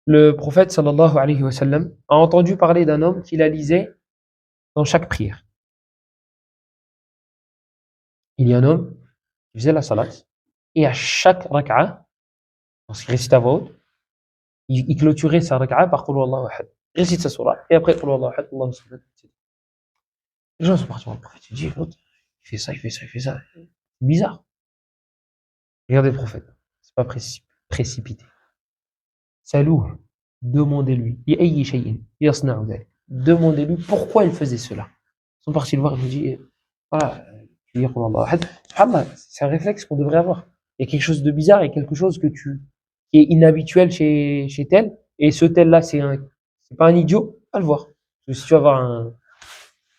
Le prophète sallallahu alayhi wa sallam a entendu parler d'un homme qui la lisait dans chaque prière. Il y a un homme qui faisait la salat et à chaque rak'a, lorsqu'il récitait à voix haute, il clôturait sa rak'a par Qul huwallahu ahad. Il récite sa surah et après Qul huwallahu ahad, Allahu samad, etc. Les gens sont partis voir le prophète. Ils disent, l'autre, il fait ça, il fait ça, il fait ça. C'est bizarre. Regardez le prophète. C'est pas précipité. Salouh, demandez-lui. Demandez-lui pourquoi il faisait cela. Ils sont partis le voir et lui disent, voilà, tu dis Qul huwallahu ahad. Subhanallah, c'est un réflexe qu'on devrait avoir. Il y a quelque chose de bizarre et quelque chose qui est inhabituel chez tel. Et ce tel-là, c'est pas un idiot, va le voir. Parce que si tu vas voir un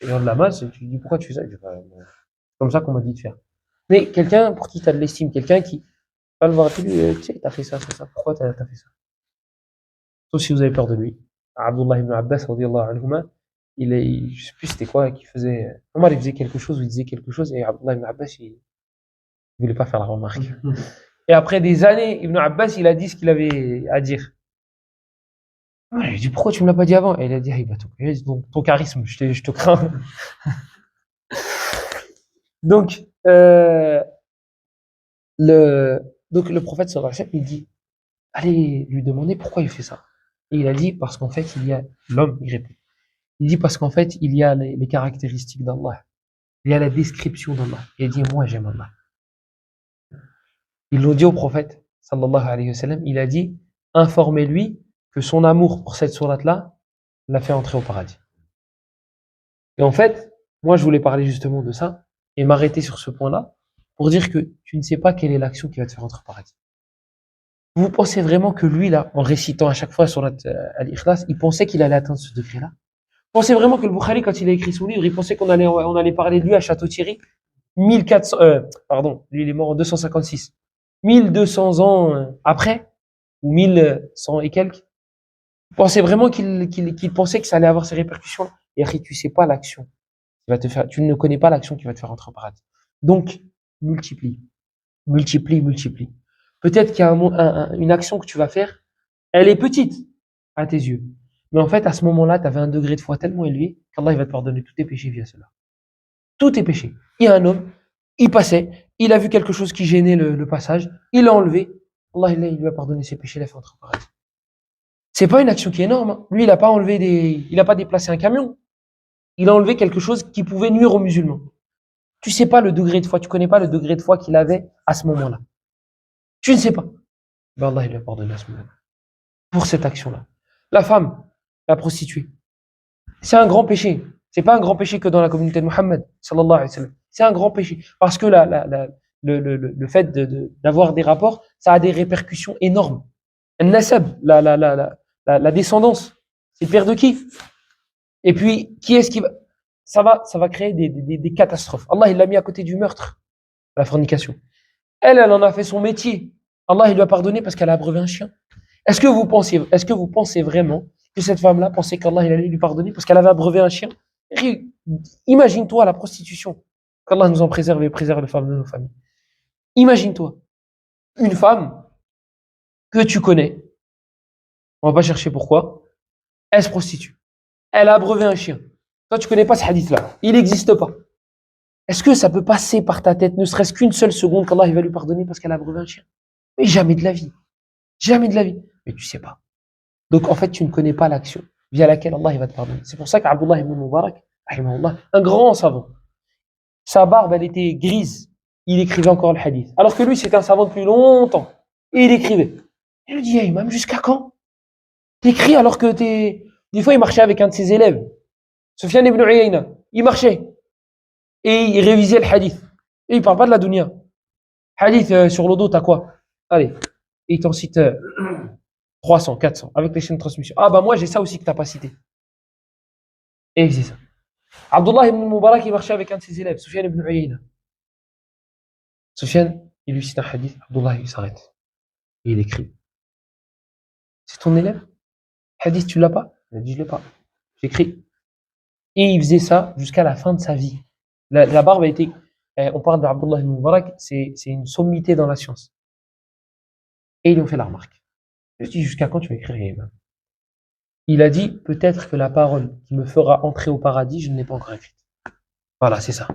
genre de la masse, tu lui dis pourquoi tu fais ça? Il dit, bah, c'est comme ça qu'on m'a dit de faire. Mais quelqu'un pour qui tu as de l'estime, quelqu'un qui va le voir, tu lui tu sais, t'as fait ça, pourquoi t'as fait ça? Sauf si vous avez peur de lui. Abdullah ibn Abbas, radiyallahu anhuma, je sais plus c'était quoi, qu'il faisait, Omar il faisait quelque chose, ou il disait quelque chose, et Abdullah ibn Abbas, il voulait pas faire la remarque. Et après des années, Ibn Abbas, il a dit ce qu'il avait à dire. Ah, je lui ai dit, pourquoi tu me l'as pas dit avant? Et il a dit, ton charisme, je te crains. Donc, donc le prophète sallallahu alayhi wa sallam, il dit, allez lui demander pourquoi il fait ça. Et il a dit, parce qu'en fait, l'homme, il répond. Il dit, parce qu'en fait, il y a les caractéristiques d'Allah. Il y a la description d'Allah. Il a dit, moi, j'aime Allah. Ils l'ont dit au prophète, sallallahu alayhi wa sallam, il a dit, informez-lui que son amour pour cette sourate-là l'a fait entrer au paradis. Et en fait, moi, je voulais parler justement de ça et m'arrêter sur ce point-là pour dire que tu ne sais pas quelle est l'action qui va te faire entrer au paradis. Vous pensez vraiment que lui, là, en récitant à chaque fois sur Al-Ikhlas, il pensait qu'il allait atteindre ce degré-là? Vous pensez vraiment que le Bukhari, quand il a écrit son livre, il pensait on allait parler de lui à Château-Thierry? 1400, lui, il est mort en 256. 1200 ans après, ou 1100 et quelques. Vous pensez vraiment qu'il pensait que ça allait avoir ces répercussions? Et après, tu sais pas l'action qui va te faire, tu ne connais pas l'action qui va te faire entrer au paradis. Donc, multiplie. Peut-être qu'il y a une action que tu vas faire, elle est petite à tes yeux. Mais en fait, à ce moment-là, tu avais un degré de foi tellement élevé qu'Allah il va te pardonner tous tes péchés via cela. Tous tes péchés. Il y a un homme, il passait, il a vu quelque chose qui gênait le passage, il l'a enlevé. Allah il lui a pardonné ses péchés, il a fait entrer au paradis. C'est pas une action qui est énorme. Hein. Lui, il a pas déplacé un camion. Il a enlevé quelque chose qui pouvait nuire aux musulmans. Tu sais pas le degré de foi, tu connais pas le degré de foi qu'il avait à ce moment-là. Tu ne sais pas. Ben Allah il lui a pardonné à ce moment-là. Pour cette action-là. La femme, la prostituée. C'est un grand péché. C'est pas un grand péché que dans la communauté de Mohammed, sallallahu alayhi wa sallam. C'est un grand péché. Parce que le fait d'avoir des rapports, ça a des répercussions énormes. Al-nasab, la descendance. C'est le père de qui? Et puis, qui est-ce qui va, ça va créer des catastrophes. Allah, il l'a mis à côté du meurtre, la fornication. Elle en a fait son métier. Allah, il lui a pardonné parce qu'elle a abreuvé un chien. Est-ce que vous pensez vraiment que cette femme-là pensait qu'Allah, il allait lui pardonner parce qu'elle avait abreuvé un chien? Imagine-toi la prostitution. Qu'Allah nous en préserve et préserve les femmes de nos familles. Imagine-toi une femme que tu connais. On va pas chercher pourquoi. Elle se prostitue. Elle a abreuvé un chien. Toi, tu connais pas ce hadith-là. Il n'existe pas. Est-ce que ça peut passer par ta tête, ne serait-ce qu'une seule seconde, qu'Allah il va lui pardonner parce qu'elle a abreuvé un chien? Mais jamais de la vie. Jamais de la vie. Mais tu sais pas. Donc, en fait, tu ne connais pas l'action via laquelle Allah il va te pardonner. C'est pour ça qu'Abdullah ibn Mubarak, un grand savant, sa barbe, elle était grise. Il écrivait encore le hadith. Alors que lui, c'était un savant depuis longtemps. Et il écrivait. Il lui dit, hey, imam, jusqu'à quand? T'écris alors que des fois, il marchait avec un de ses élèves. Sufyan ibn Uyayna. Il marchait. Et il révisait le hadith. Et il parle pas de la dunya. Hadith sur le dos, t'as quoi? Allez. Et il t'en cite 300, 400, avec les chaînes de transmission. Ah bah moi j'ai ça aussi que t'as pas cité. Et il faisait ça. Abdullah ibn Mubarak, il marchait avec un de ses élèves, Sufyan ibn Uyayna. Sufyan, il lui cite un hadith, Abdullah il s'arrête. Et il écrit. C'est ton élève? Hadith, tu l'as pas? Il a dit je l'ai pas. J'écris. Et il faisait ça jusqu'à la fin de sa vie. La barbe a été, on parle d'Abdullah ibn Mubarak, c'est une sommité dans la science. Et ils lui ont fait la remarque. Je dis, jusqu'à quand tu vas écrire, ya imam? Il a dit, peut-être que la parole qui me fera entrer au paradis, je ne l'ai pas encore écrite. Voilà, c'est ça.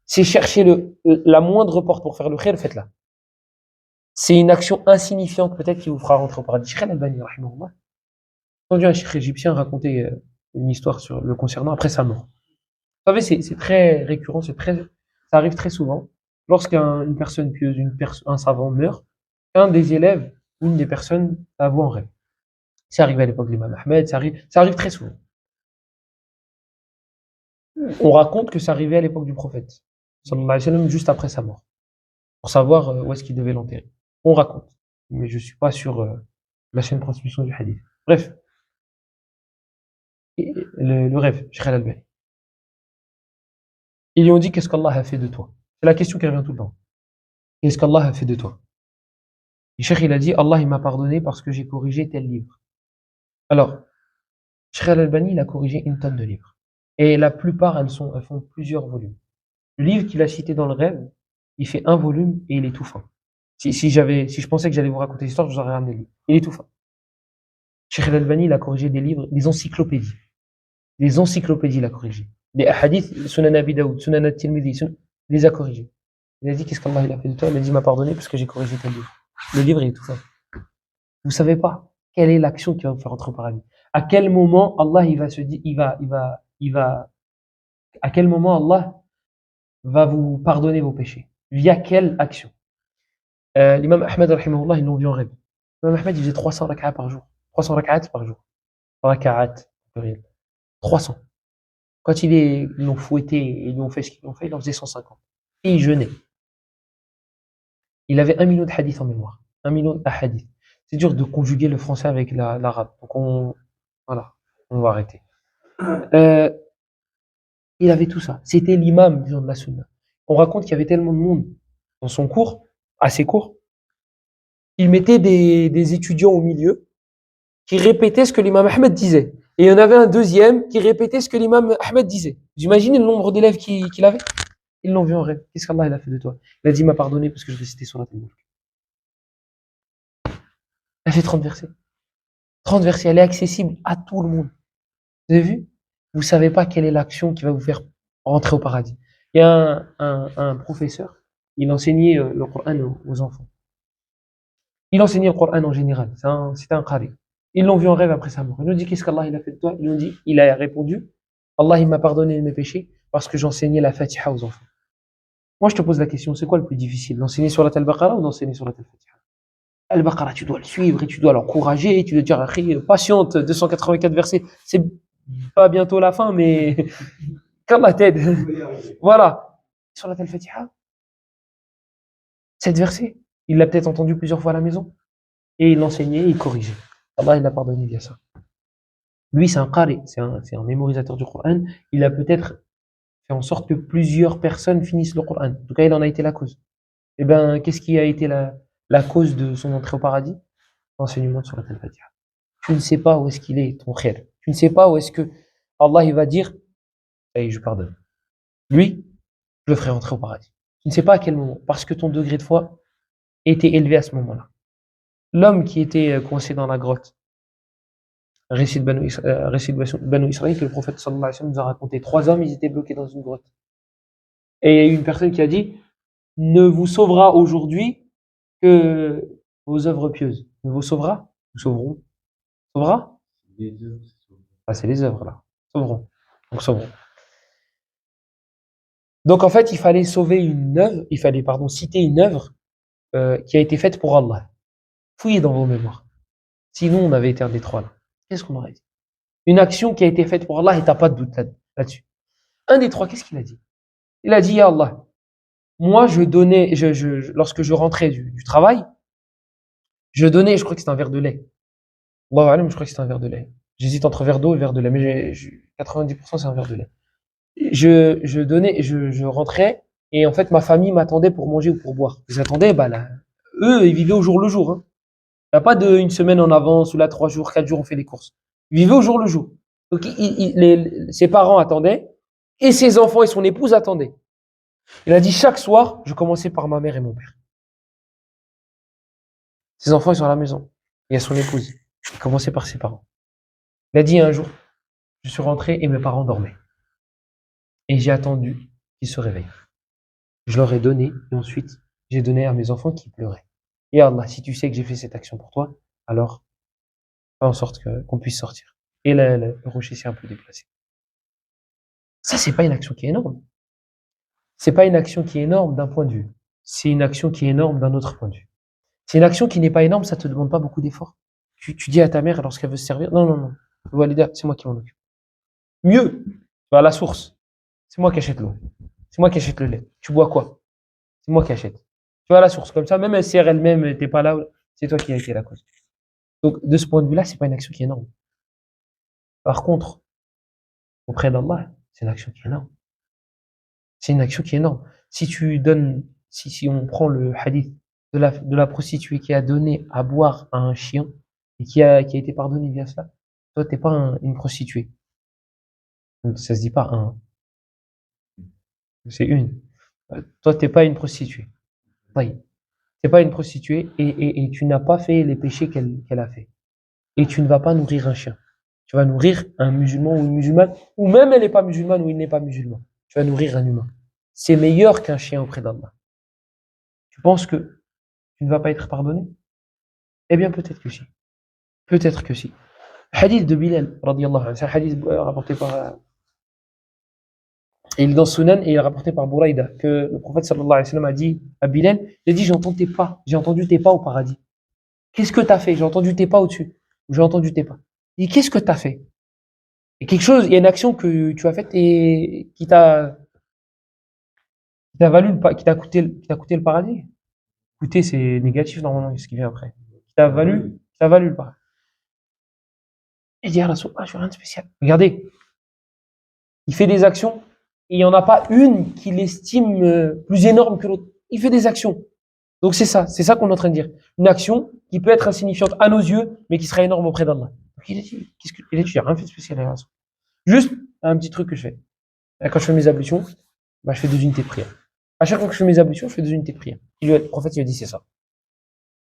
C'est chercher la moindre porte pour faire le khir, faites-la. C'est une action insignifiante, peut-être, qui vous fera rentrer au paradis. Cheikh Al-Albani, rahimahullah, j'ai entendu un cheikh égyptien raconter une histoire sur le concernant après sa mort. Vous savez, c'est très récurrent, ça arrive très souvent. Lorsqu'une personne pieuse, un savant meurt, un des élèves, une des personnes, la voit en rêve. C'est arrivé à l'époque de l'imam Ahmed, ça arrive très souvent. On raconte que ça arrivait à l'époque du prophète, sallallahu alayhi wa sallam, juste après sa mort, pour savoir où est-ce qu'il devait l'enterrer. On raconte, mais je suis pas sur la chaîne de transmission du hadith. Bref, le rêve, Cheikh Al-Albani. Ils lui ont dit, qu'est-ce qu'Allah a fait de toi? C'est la question qui revient tout le temps. Qu'est-ce qu'Allah a fait de toi? Et Cheikh, il a dit, Allah, il m'a pardonné parce que j'ai corrigé tel livre. Alors, Cheikh Al-Albani, il a corrigé une tonne de livres. Et la plupart, elles font plusieurs volumes. Le livre qu'il a cité dans le rêve, il fait un volume et il est tout fin. Si je pensais que j'allais vous raconter l'histoire, je vous aurais ramené le livre. Il est tout fin. Cheikh Al-Albani, il a corrigé des livres, des encyclopédies. Des encyclopédies, il a corrigé. Des hadiths, Sunan Abi Daoud, Sunan At-Tirmidhi, il les a corrigés. Il a dit, qu'est-ce qu'Allah il a fait de toi? Il a dit, il m'a pardonné parce que j'ai corrigé tel livre. Le livre, il est tout fin. Vous savez pas quelle est l'action qui va vous faire entrer au paradis. À quel moment Allah, il va se dire, à quel moment Allah va vous pardonner vos péchés? Via quelle action? L'imam Ahmed, rahimahullah, ils l'ont vu en rêve. L'imam Ahmed, il faisait 300 rak'at par jour. 300 rak'at par jour. Rak'at, pluriel. 300. Quand ils l'ont fouetté et ils lui ont fait ce qu'ils ont fait, il en faisait 150. Et il jeûnait. Il avait 1 million de hadiths en mémoire. 1 million de hadiths. C'est dur de conjuguer le français avec l'arabe. Donc voilà, on va arrêter. Il avait tout ça. C'était l'imam de la sunna. On raconte qu'il y avait tellement de monde dans son cours, assez court, il mettait des étudiants au milieu qui répétaient ce que l'imam Ahmed disait. Et il y en avait un deuxième qui répétait ce que l'imam Ahmed disait. Vous imaginez le nombre d'élèves qu'il avait? Ils l'ont vu en rêve. Qu'est-ce qu'Allah il a fait de toi? Il a dit, il m'a pardonné parce que je récitais sur la table. Elle a fait 30 versets. 30 versets, elle est accessible à tout le monde. Vous avez vu? Vous savez pas quelle est l'action qui va vous faire rentrer au paradis. Il y a un professeur, il enseignait le Coran aux enfants. Il enseignait le Coran en général. C'était un qari. Ils l'ont vu en rêve après sa mort. Ils nous ont dit, qu'est-ce qu'Allah il a fait de toi? Ils nous ont dit, il a répondu, Allah il m'a pardonné mes péchés parce que j'enseignais la Fatiha aux enfants. Moi je te pose la question, c'est quoi le plus difficile? D'enseigner sur la Al-Baqarah ou d'enseigner sur la Fatiha? Al-Baqarah, tu dois le suivre et tu dois l'encourager, tu dois dire, Akhi, patiente, 284 versets, c'est pas bientôt la fin, mais qu'Allah t'aide. Voilà. Sur la Al-Fatiha, 7 versets. Il l'a peut-être entendu plusieurs fois à la maison. Et il l'enseignait, il corrigeait. Allah, il l'a pardonné via ça. Lui, c'est un qari, c'est un mémorisateur du Coran. Il a peut-être fait en sorte que plusieurs personnes finissent le Coran. En tout cas, il en a été la cause. Eh ben, qu'est-ce qui a été la cause de son entrée au paradis? L'enseignement sur la Al-Fatiha. Tu ne sais pas où est-ce qu'il est, ton frère. Tu ne sais pas où est-ce que Allah, il va dire, hey, je pardonne. Lui, je le ferai rentrer au paradis. Tu ne sais pas à quel moment. Parce que ton degré de foi était élevé à ce moment-là. L'homme qui était coincé dans la grotte, récit de Banu Israël que le prophète sallallahu alayhi wa sallam nous a raconté. 3 hommes, ils étaient bloqués dans une grotte. Et il y a eu une personne qui a dit, ne vous sauvera aujourd'hui que vos œuvres pieuses. Ne vous sauvera? Nous sauverons. Sauvera? Ah, c'est les œuvres là. Sauveront. Donc sauveront. Donc en fait, il fallait sauver une œuvre, il fallait, pardon, citer une œuvre qui a été faite pour Allah. Fouillez dans vos mémoires. Sinon, on avait été un des trois là. Qu'est-ce qu'on aurait dit? Une action qui a été faite pour Allah et t'as pas de doute là-dessus. Un des trois, qu'est-ce qu'il a dit? Il a dit, Ya Allah, moi je donnais, lorsque je rentrais du travail, je donnais, je crois que c'était un verre de lait. Allahu alam, je crois que c'était un verre de lait. J'hésite entre verre d'eau et verre de lait, mais 90% c'est un verre de lait. Je donnais, je rentrais, et en fait ma famille m'attendait pour manger ou pour boire. Ils attendaient, bah là, eux, ils vivaient au jour le jour. Hein. Il n'y a pas une semaine en avance, ou là 3 jours, 4 jours, on fait les courses. Ils vivaient au jour le jour. Donc ses parents attendaient, et ses enfants et son épouse attendaient. Il a dit, chaque soir, je commençais par ma mère et mon père. Ses enfants, ils sont à la maison. il y a son épouse. Il a commencé par ses parents. Il a dit un jour, je suis rentré et mes parents dormaient. Et j'ai attendu qu'ils se réveillent. Je leur ai donné, et ensuite, j'ai donné à mes enfants qui pleuraient. Et Allah, si tu sais que j'ai fait cette action pour toi, alors, fais en sorte qu'on puisse sortir. Et le rocher s'est un peu déplacé. Ça, c'est pas une action qui est énorme. C'est pas une action qui est énorme d'un point de vue. C'est une action qui est énorme d'un autre point de vue. C'est une action qui n'est pas énorme, ça te demande pas beaucoup d'efforts. Tu dis à ta mère lorsqu'elle veut se servir, non, non, non, Walida, c'est moi qui m'en occupe. Mieux, tu vas à la source. C'est moi qui achète l'eau. C'est moi qui achète le lait. Tu bois quoi? C'est moi qui achète. Tu vas à la source. Comme ça, même si elle-même t'es pas là, c'est toi qui as été la cause. Donc, de ce point de vue-là, c'est pas une action qui est énorme. Par contre, auprès d'Allah, c'est une action qui est énorme. C'est une action qui est énorme. Si tu donnes, si on prend le hadith de la prostituée qui a donné à boire à un chien et qui a été pardonné via cela, toi, t'es pas une prostituée. Donc, ça se dit pas un, c'est une. Toi, t'es pas une prostituée. Oui. T'es pas une prostituée et tu n'as pas fait les péchés qu'elle a fait. Et tu ne vas pas nourrir un chien. Tu vas nourrir un musulman ou une musulmane, ou même elle n'est pas musulmane ou il n'est pas musulman. Tu vas nourrir un humain. C'est meilleur qu'un chien auprès d'Allah. Tu penses que tu ne vas pas être pardonné? Eh bien, peut-être que si. Peut-être que si. Hadith de Bilal, radiyallahu anhu, c'est un hadith rapporté par, il est dans Sunan et il est rapporté par Bouraïda, que le prophète sallallahu alayhi wa sallam a dit à Bilal, il a dit, j'ai entendu tes pas au paradis. Qu'est-ce que t'as fait? J'ai entendu tes pas au-dessus. J'ai entendu tes pas. Il dit, qu'est-ce que t'as fait? Et quelque chose, il y a une action que tu as faite et qui t'a valu qui t'a coûté le paradis. Coûter, c'est négatif normalement, ce qui vient après. Qui t'a valu le paradis. Il dit, ah, Rasulallah, je fais rien de spécial. Regardez, il fait des actions et il n'y en a pas une qu'il estime plus énorme que l'autre. Il fait des actions. Donc c'est ça qu'on est en train de dire. Une action qui peut être insignifiante à nos yeux, mais qui sera énorme auprès d'Allah. Donc il a dit, j'ai rien fait de spécial à Rasul. Juste un petit truc que je fais. Quand je fais mes ablutions, bah, je fais 2 unités de prière. À chaque fois que je fais mes ablutions, je fais 2 unités de prière. Le prophète, il a dit, c'est ça.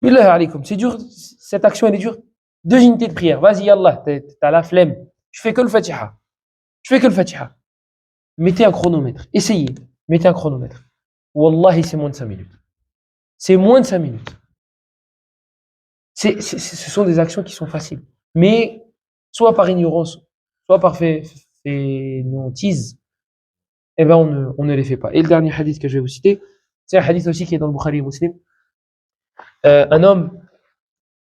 Billah alaykoum, c'est dur, cette action, elle est dure. 2 unités de prière. Vas-y, Allah, t'as la flemme. Tu fais que le Fatiha. Tu fais que le Fatiha. Mettez un chronomètre. Essayez. Mettez un chronomètre. Wallahi, c'est moins de 5 minutes. C'est moins de 5 minutes. Ce sont des actions qui sont faciles. Mais, soit par ignorance, soit par fainéantise, eh ben, on ne les fait pas. Et le dernier hadith que je vais vous citer, c'est un hadith aussi qui est dans le Bukhari et Muslim. Un homme,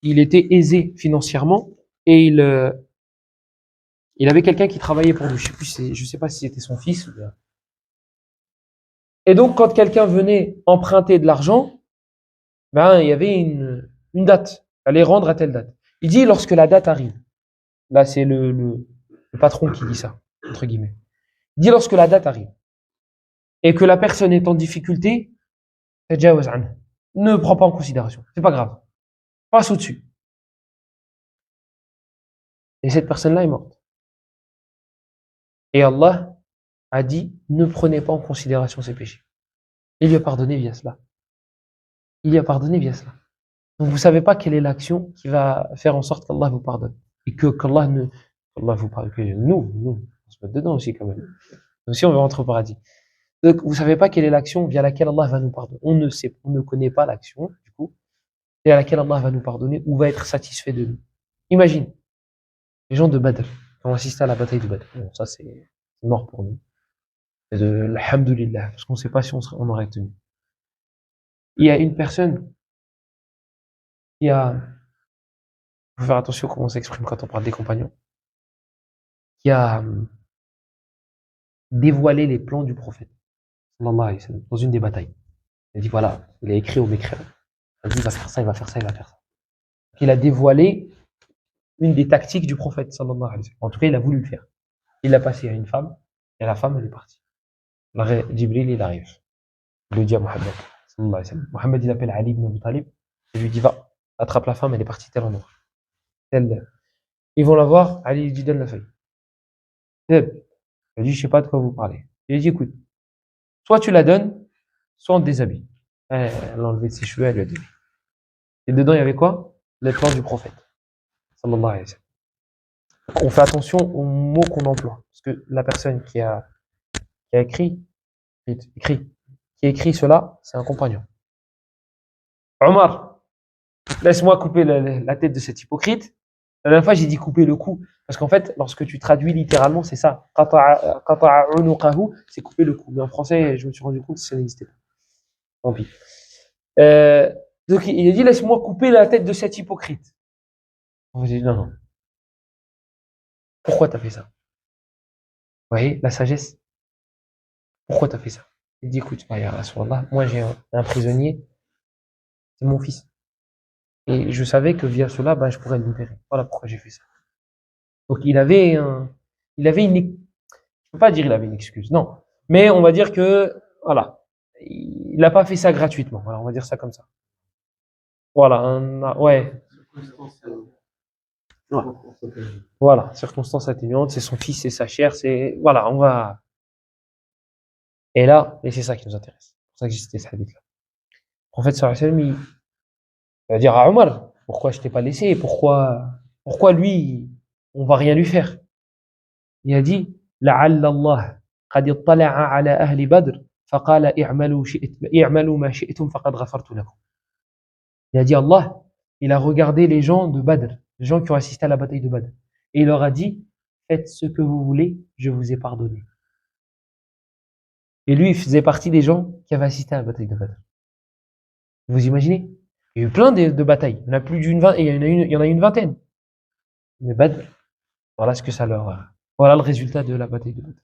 il était aisé financièrement et il avait quelqu'un qui travaillait pour lui. Je sais pas si c'était son fils ou bien. Et donc, quand quelqu'un venait emprunter de l'argent, ben, il y avait une date. Il fallait rendre à telle date. Il dit, lorsque la date arrive, là, c'est le patron qui dit ça, entre guillemets. Il dit, lorsque la date arrive et que la personne est en difficulté, ne prends pas en considération. C'est pas grave. Passe au-dessus. Et cette personne-là est morte. Et Allah a dit, ne prenez pas en considération ses péchés. Il lui a pardonné via cela. Il lui a pardonné via cela. Donc vous savez pas quelle est l'action qui va faire en sorte qu'Allah vous pardonne. Et qu'Allah vous pardonne. Que nous, on se met dedans aussi quand même. Nous aussi on veut rentrer au paradis. Donc vous savez pas quelle est l'action via laquelle Allah va nous pardonner. On ne connaît pas l'action, du coup, via laquelle Allah va nous pardonner ou va être satisfait de nous. Imagine, les gens de Badr, qui ont assisté à la bataille de Badr. Bon, ça c'est mort pour nous. Et de l'alhamdulillah, parce qu'on ne sait pas si on aurait tenu. Il y a une personne qui a, faut faire attention comment on s'exprime quand on parle des compagnons, qui a dévoilé les plans du prophète, sallallahu alayhi wa sallam, dans une des batailles. Il a dit voilà, il a écrit au mécréant. Il a dit il va faire ça, il va faire ça, il va faire ça. Il a dévoilé une des tactiques du prophète, sallallahu alayhi wa sallam. En tout cas, il a voulu le faire. Il l'a passé à une femme, et la femme, elle est partie. Alors, Jibril, il arrive. Il lui dit à Mohammed, sallallahu alayhi wa sallam. Mohammed, il appelle Ali ibn Abi Talib, il lui dit va, attrape la femme, elle est partie tel endroit. Ils vont la voir, Ali lui dit donne la feuille. Il dit je sais pas de quoi vous parlez. Il lui dit écoute, soit tu la donnes, soit on te déshabille. Elle a enlevé de ses cheveux, elle lui a donné. Et dedans il y avait quoi? les plans du prophète. Sallallahu alayhi wa sallam. On fait attention aux mots qu'on emploie. Parce que la personne qui a écrit cela, c'est un compagnon. Omar, laisse-moi couper la tête de cet hypocrite. La dernière fois, j'ai dit couper le cou. Parce qu'en fait, lorsque tu traduis littéralement, c'est ça. Qata'a unuqahu, c'est couper le cou. Mais en français, je me suis rendu compte que ça n'existait pas. Tant pis. Donc, il a dit, laisse-moi couper la tête de cet hypocrite. On dit, non, non. Pourquoi t'as fait ça? Vous voyez, la sagesse. Pourquoi t'as fait ça? Il dit, écoute, moi j'ai un prisonnier, c'est mon fils. Et je savais que via cela, je pourrais le libérer. Voilà pourquoi j'ai fait ça. Donc il avait je peux pas dire il avait une excuse, non. Mais on va dire que, voilà, il n'a pas fait ça gratuitement. Voilà, on va dire ça comme ça. Voilà, ouais. Ouais. Voilà, circonstance atténuante, c'est son fils, c'est sa chair, voilà, on va. Et là, et c'est ça qui nous intéresse. C'est pour ça que j'ai cité ce hadith-là. Le prophète sallallahu alayhi wa sallam, il va dire à Omar, pourquoi je t'ai pas laissé? Pourquoi lui, on va rien lui faire? Il a dit, لعل الله قد اطلع على أهل بدر فقال اعملوا ما شئتم فقد غفرت لكم. Il a dit Allah, il a regardé les gens de Badr, les gens qui ont assisté à la bataille de Badr, et il leur a dit, faites ce que vous voulez, je vous ai pardonné. Et lui, il faisait partie des gens qui avaient assisté à la bataille de Badr. Vous imaginez? Il y a eu plein de batailles. Il y en a plus d'une vingtaine, il y en a une vingtaine. Mais Badr, voilà ce que ça leur, voilà le résultat de la bataille de Badr.